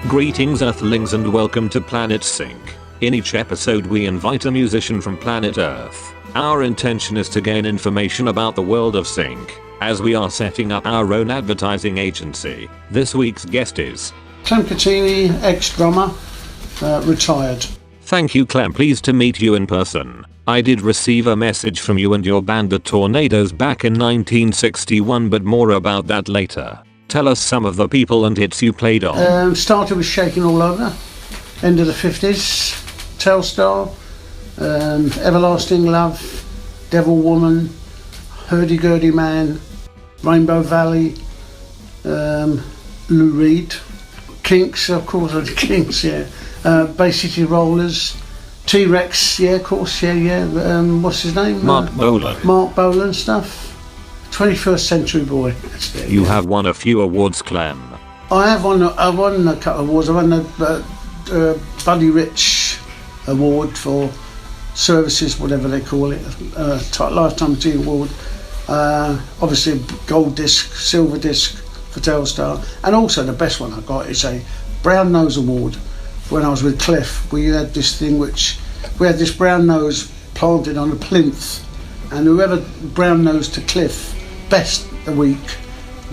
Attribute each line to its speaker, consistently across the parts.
Speaker 1: Greetings Earthlings and welcome to Planet Sync. In each episode we invite a musician from planet Earth. Our intention is to gain information about the world of sync, as we are setting up our own advertising agency. This week's guest is
Speaker 2: Clem Cattini, ex-drummer, retired.
Speaker 1: Thank you Clem, pleased to meet you in person. I did receive a message from you and your band The Tornadoes back in 1961, but more about that later. Tell us some of the people and hits you played on.
Speaker 2: Started with Shaking All Over, end of the 50s, Telsar, Everlasting Love, Devil Woman, Hurdy-Gurdy Man, Rainbow Valley, Lou Reed, Kinks, of course, the Kinks, yeah. Bay City Rollers, T-Rex, yeah, of course, yeah. What's his name?
Speaker 1: Mark Bolan.
Speaker 2: Mark Bolan stuff. 21st Century Boy. That's it,
Speaker 1: You have won a few awards, Clem.
Speaker 2: I won a couple of awards. I won the Buddy Rich Award for services, whatever they call it, Lifetime Achievement Award. Obviously a gold disc, silver disc for Telstar, and also the best one I got is a Brown Nose Award. When I was with Cliff, we had this thing we had this brown nose planted on a plinth, and whoever brown nosed to Cliff best the week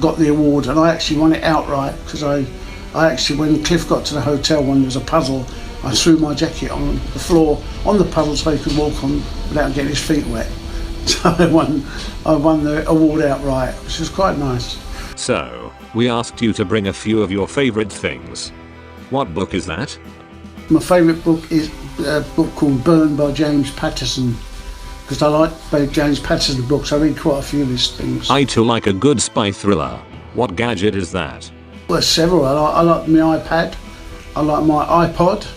Speaker 2: got the award, and I actually won it outright because I actually, when Cliff got to the hotel when there was a puddle, I threw my jacket on the floor on the puddle so he could walk on without getting his feet wet. So I won the award outright, which was quite nice.
Speaker 1: So, we asked you to bring a few of your favourite things. What book is that?
Speaker 2: My favourite book is a book called Burn by James Patterson, because I like James Patterson books. I read quite a few of his things.
Speaker 1: I too like a good spy thriller. What gadget is that?
Speaker 2: Well, several. I like my iPad. I like my Ipod.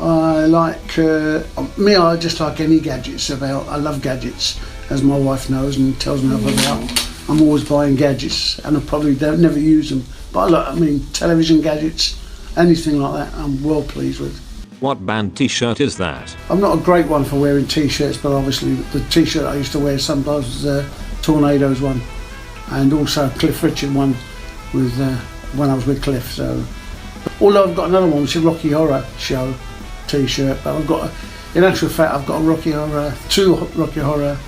Speaker 2: I like I just like any gadgets about. I love gadgets, as my wife knows and tells me about. I'm always buying gadgets, and I probably don't never use them. But I mean, television gadgets, anything like that, I'm well pleased with.
Speaker 1: What band t-shirt is that?
Speaker 2: I'm not a great one for wearing t-shirts, but obviously the t-shirt I used to wear sometimes was the Tornadoes one, and also a Cliff Richard one with when I was with Cliff. So, although I've got another one, which is a Rocky Horror Show t-shirt, but in actual fact, I've got two Rocky Horror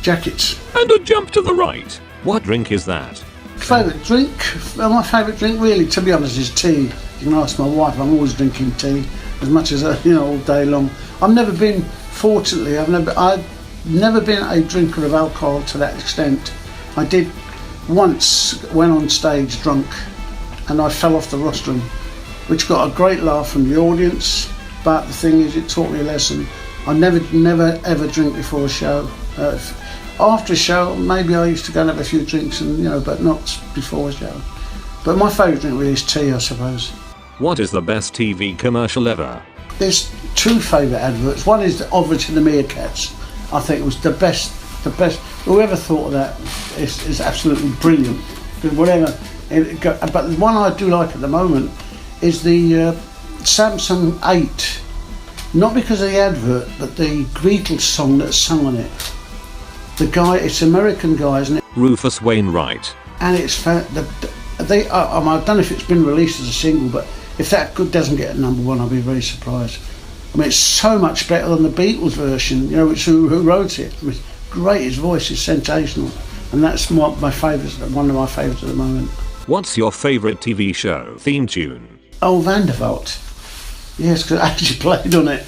Speaker 2: jackets.
Speaker 1: And a jump to the right. What drink is that?
Speaker 2: Favourite drink? Well, my favourite drink, really, to be honest, is tea. You can ask my wife. I'm always drinking tea, as much as all day long. I've never been a drinker of alcohol to that extent. I did once went on stage drunk, and I fell off the rostrum, which got a great laugh from the audience. But the thing is, it taught me a lesson. I never ever drink before a show. After a show, maybe I used to go and have a few drinks, and but not before a show. But my favourite drink really is tea, I suppose.
Speaker 1: What is the best TV commercial ever?
Speaker 2: There's two favourite adverts. One is obviously the Meerkats. I think it was the best. Whoever thought of that is absolutely brilliant. Whatever. But the one I do like at the moment is the Samsung 8. Not because of the advert, but the Beatles song that's sung on it. The guy, it's an American guy, isn't it?
Speaker 1: Rufus Wainwright.
Speaker 2: And it's I don't know if it's been released as a single, but if that doesn't get a number one, I'll be very surprised. I mean, it's so much better than the Beatles version, who wrote it. I mean, great, his voice is sensational, and that's one of my favourites at the moment.
Speaker 1: What's your favourite TV show theme tune?
Speaker 2: Oh, Vanderbilt. Yes, because I actually played on it.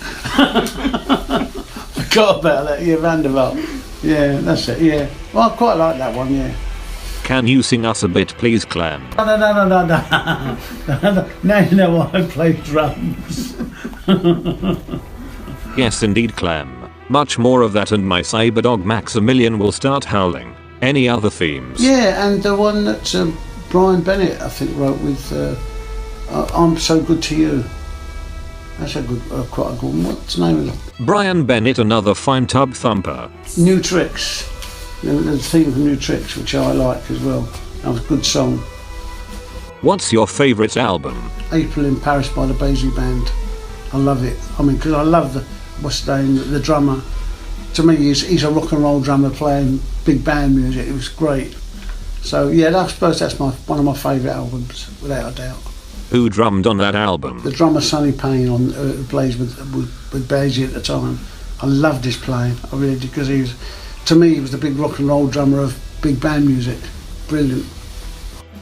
Speaker 2: Forgot about that. Yeah, Vanderbilt. Yeah, that's it. Yeah. Well, I quite like that one. Yeah.
Speaker 1: Can you sing us a bit, please, Clem?
Speaker 2: No. Now you know why I play drums.
Speaker 1: Yes, indeed, Clem. Much more of that, and my saber dog Maximilian will start howling. Any other themes?
Speaker 2: Yeah, and the one that Brian Bennet, I think, wrote with "I'm So Good to You." That's a good, quite a good one. What's the name of it?
Speaker 1: Brian Bennet, another fine tub thumper.
Speaker 2: New Tricks. The theme of New Tricks, which I like as well. That was a good song.
Speaker 1: What's your favourite album?
Speaker 2: April in Paris by the Basie Band. I love it. I mean, because I love the drummer. To me, he's a rock and roll drummer playing big band music. It was great. So yeah, I suppose that's one of my favourite albums, without a doubt.
Speaker 1: Who drummed on that album?
Speaker 2: The drummer Sonny Payne on plays with Basie at the time. I loved his playing. I really did, because to me, he was the big rock and roll drummer of big band music. Brilliant.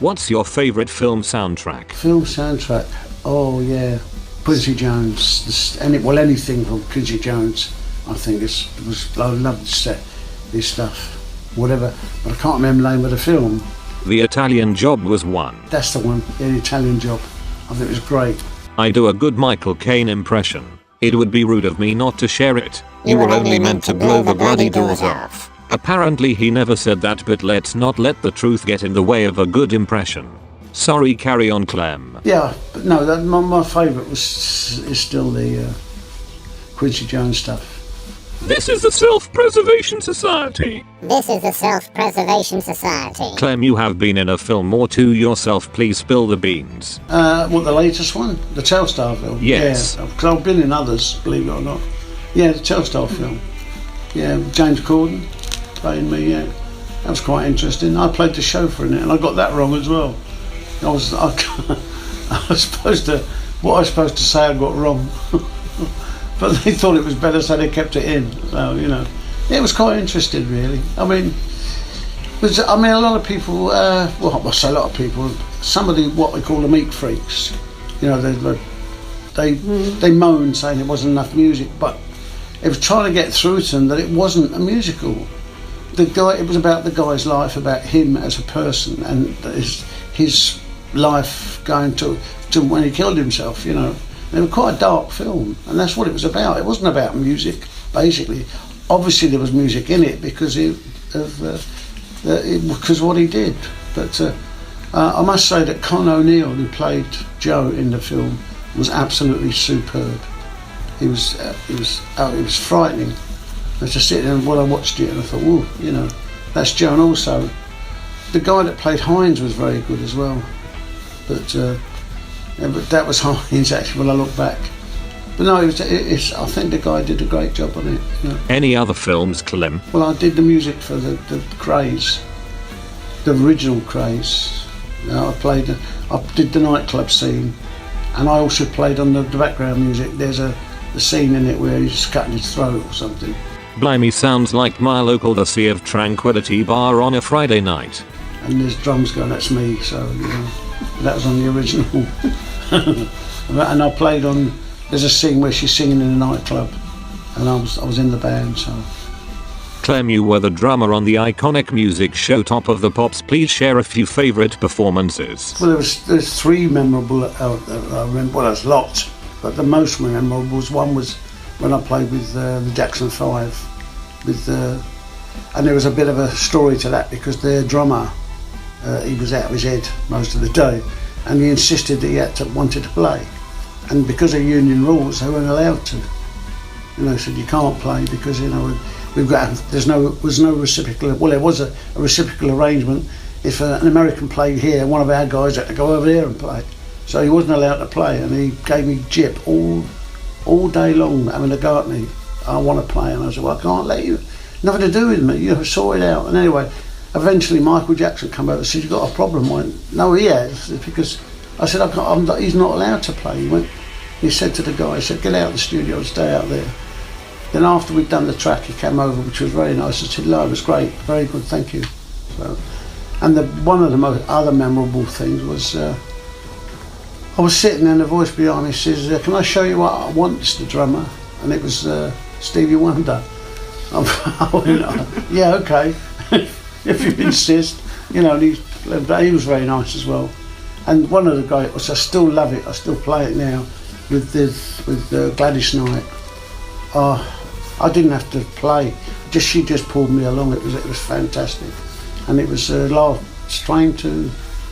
Speaker 1: What's your favourite film soundtrack?
Speaker 2: Film soundtrack? Oh yeah, Quincy Jones. Anything from Quincy Jones. I think I loved this stuff. Whatever, but I can't remember the name of the film.
Speaker 1: The Italian Job was one.
Speaker 2: That's the one. The Italian Job. I think it was great.
Speaker 1: I do a good Michael Caine impression. It would be rude of me not to share it. You were only meant to blow the bloody doors off. Apparently he never said that, but let's not let the truth get in the way of a good impression. Sorry, carry on, Clem.
Speaker 2: Yeah, but no, my favourite is still the Quincy Jones stuff.
Speaker 1: This is the Self-Preservation Society.
Speaker 3: This is the Self-Preservation Society.
Speaker 1: Clem, you have been in a film or two yourself. Please spill the beans.
Speaker 2: What, the latest one? The Telsar film?
Speaker 1: Yes.
Speaker 2: Yeah, because I've been in others, believe it or not. Yeah, the Telsar film. Yeah, James Corden playing me, yeah. That was quite interesting. I played the chauffeur in it, and I got that wrong as well. I was supposed to, what I was supposed to say I got wrong. But they thought it was better, so they kept it in. So, it was quite interesting, really. I mean, a lot of people, well, I say a lot of people, some of what we call the meat freaks, they moan saying it wasn't enough music, but it was trying to get through to them that it wasn't a musical. It was about the guy's life, about him as a person, and his life going to when he killed himself, It was quite a dark film, and that's what it was about. It wasn't about music, basically. Obviously there was music in it because because what he did. But I must say that Con O'Neill, who played Joe in the film, was absolutely superb. It was frightening. I was just sitting there while I watched it, and I thought, whoa, that's Joe. And also, the guy that played Hines was very good as well. But that was Hines, actually, when I look back. But no, I think the guy did a great job on it.
Speaker 1: Any other films, Clem?
Speaker 2: Well, I did the music for the Craze, the original Craze. I did the nightclub scene, and I also played on the background music. There's the scene in it where he's cutting his throat or something.
Speaker 1: Blimey, sounds like my local The Sea of Tranquility bar on a Friday night.
Speaker 2: And there's drums going, that's me, so, that was on the original. And I played on, there's a scene where she's singing in a nightclub, and I was in the band, so.
Speaker 1: Clem, you were the drummer on the iconic music show Top of the Pops. Please share a few favourite performances.
Speaker 2: Well, there's three memorable, I remember, well, there's lots, but the most memorable one was when I played with the Jackson 5, and there was a bit of a story to that, because their drummer, he was out of his head most of the day, and he insisted that he wanted to play, and because of union rules they weren't allowed to. Said you can't play because was no reciprocal. Well, there was a reciprocal arrangement. If an American played here, one of our guys had to go over there and play, so he wasn't allowed to play, and he gave me jip all day long, having a go at me. I want to play, and I said, well, I can't let you. Nothing to do with me. Sort it out. And anyway, eventually Michael Jackson came over and said, you've got a problem. I went, no, he has, because I said, he's not allowed to play. He said to the guy, he said, get out of the studio and stay out there. Then after we'd done the track, he came over, which was very nice. I said, no, it was great, very good, thank you. So, and one of the most other memorable things was, I was sitting there and the voice behind me says, can I show you what I want, Mr. Drummer? And it was Stevie Wonder. I went, yeah, okay, if you insist. And he was very nice as well. And one of the guys, I still love it, I still play it now, with Gladys Knight. I didn't have to play, she just pulled me along. It was fantastic. And it was last train to...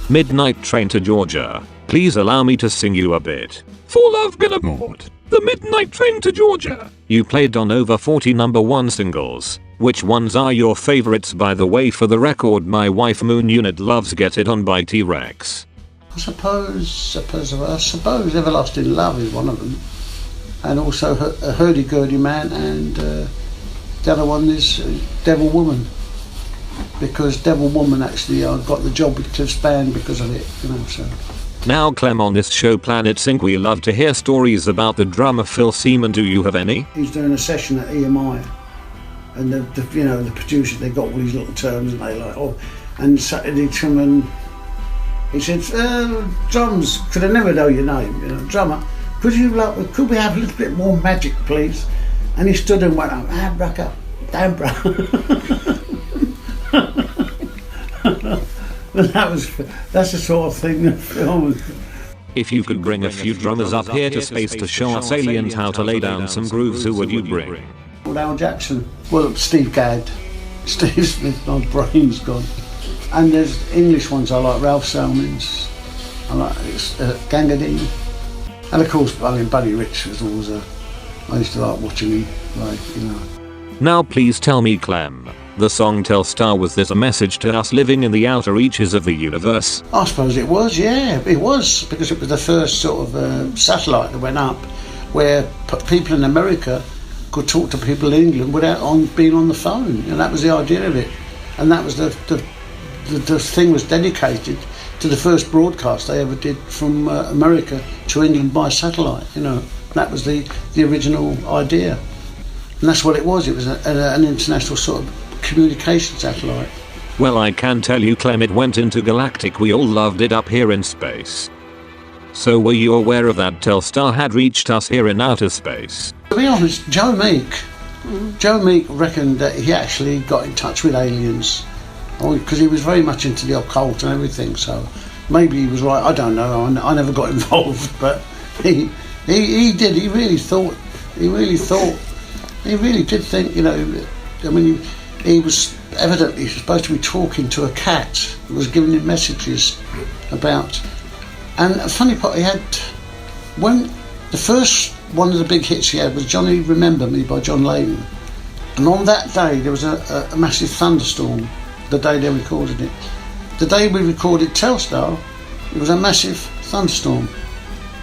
Speaker 1: Midnight Train to Georgia. Please allow me to sing you a bit. For Love Been Aboard, the Midnight Train to Georgia. You played on over 40 #1 singles. Which ones are your favorites, by the way? For the record, my wife Moon Unit loves Get It On by T-Rex.
Speaker 2: I suppose Everlasting Love is one of them. And also Hurdy Gurdy Man, and the other one is Devil Woman. Because Devil Woman, actually, I got the job with Cliff's band because of it, so.
Speaker 1: Now Clem, on this show Planet Sync we love to hear stories about the drummer Phil Seaman. Do you have any?
Speaker 2: He's doing a session at EMI, and the producers, they got all these little terms and they like, oh, and Saturday come and he said, drums, could I never know your name, drummer, could we have a little bit more magic please? And he stood and went up, abracadabra, but that's the sort of thing that Phil was.
Speaker 1: If you could bring a few drummers up here to space to show us aliens how to lay down some grooves, who would you bring?
Speaker 2: Al Jackson. Well, Steve Gadd. Steve Smith, my brain's gone. And there's English ones I like, Ralph Salmons. I like Gangadine. And of course, Buddy Rich was always I used to like watching him,
Speaker 1: Now please tell me, Clem, the song Telstar, was this a message to us living in the outer reaches of the universe?
Speaker 2: I suppose it was, yeah, it was, because it was the first sort of satellite that went up where people in America could talk to people in England without being on the phone, and that was the idea of it. And that was the thing was dedicated to the first broadcast they ever did from America to England by satellite, That was the original idea. And that's what it was. It was an international sort of communication satellite.
Speaker 1: Well, I can tell you, Clem, it went intergalactic. We all loved it up here in space. So were you aware of that Telstar had reached us here in outer space?
Speaker 2: To be honest, Joe Meek reckoned that he actually got in touch with aliens, because he was very much into the occult and everything, so maybe he was right, I don't know, I never got involved, but he did, he really did think, he was evidently supposed to be talking to a cat who was giving him messages about. And a funny part, he had, when the first one of the big hits he had was Johnny Remember Me by John Lennon. And on that day there was a massive thunderstorm, the day they recorded it. The day we recorded Telstar, it was a massive thunderstorm.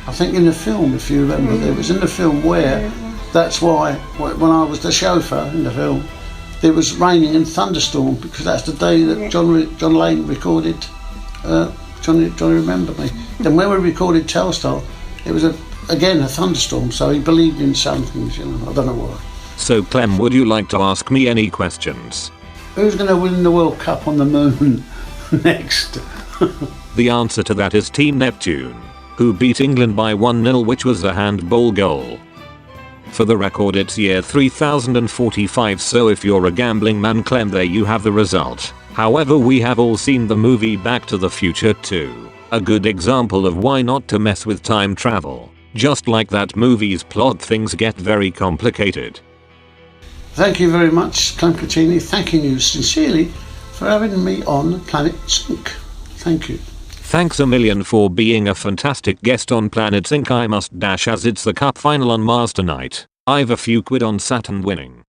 Speaker 2: I think in the film, if you remember, it was in the film where, that's why, when I was the chauffeur in the film, it was raining and thunderstorm, because that's the day that John Lane recorded Johnny Remember Me. Then when we recorded Telstar, it was again a thunderstorm, so he believed in some things, I don't know why.
Speaker 1: So Clem, would you like to ask me any questions?
Speaker 2: Who's going to win the World Cup on the moon next?
Speaker 1: The answer to that is Team Neptune, who beat England by 1-0, which was a handball goal. For the record, it's year 3045, so if you're a gambling man, Clem, there you have the result. However, we have all seen the movie Back to the Future 2. A good example of why not to mess with time travel. Just like that movie's plot, things get very complicated.
Speaker 2: Thank you very much, Clem Cattini. Thanking you sincerely for having me on Planet Sync. Thank you.
Speaker 1: Thanks a million for being a fantastic guest on Planet Sync. I must dash as it's the cup final on Mars tonight. I've a few quid on Saturn winning.